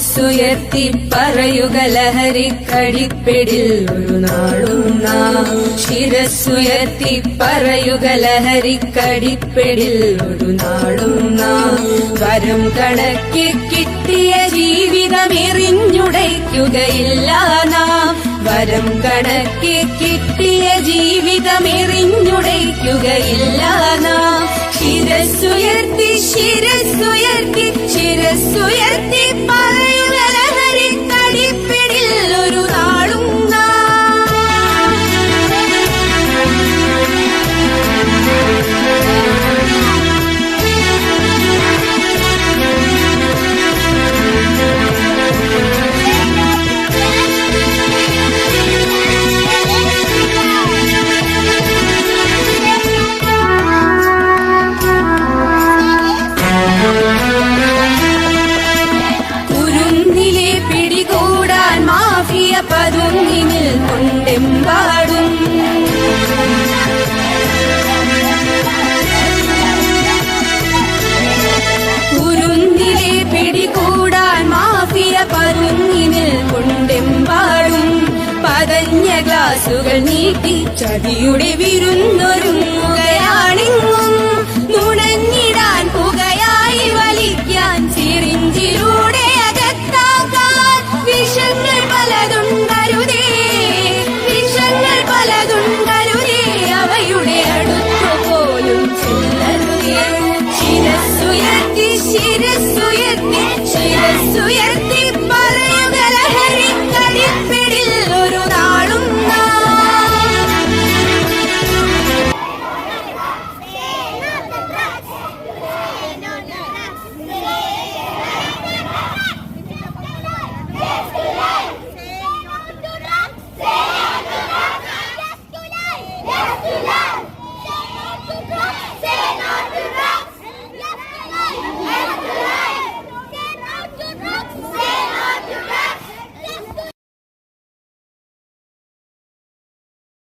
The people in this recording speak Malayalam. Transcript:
ശിരസ്സുയർത്തി പറയുക ലഹരിക്കടിപ്പിടിൽ ഒരു നാളും നാം. ശിരസ്സുയർത്തി പറയുക ലഹരിക്കടിപ്പിടിൽ ഒരു നാളും നാം. വരം കണക്കി കിട്ടിയ ജീവിതമെറിഞ്ഞുടയ്ക്കുകയില്ല നാം. വരം കണക്കി കിട്ടിയ ജീവിതമെറിഞ്ഞുടയ്ക്കുകയില്ല നാം. ശിരസ്സുയർത്തി ശിരസ്സുയർത്തി ശിരസ്സുയർത്തി പറയുക ലഹരിക്കടിപ്പിടിൽ ഒരു നാളും പതുങ്ങിനിൽ കൊണ്ടെമ്പാടും. കുരുന്നിലെ പിടികൂടാൻ മാഫിയ പതുങ്ങിനിൽ കൊണ്ടെമ്പാടും. പതഞ്ഞ ഗ്ലാസുകൾ നീട്ടി ചതിയുടെ വിരുന്നൊരുങ്ങുകയാണിങ്ങോ.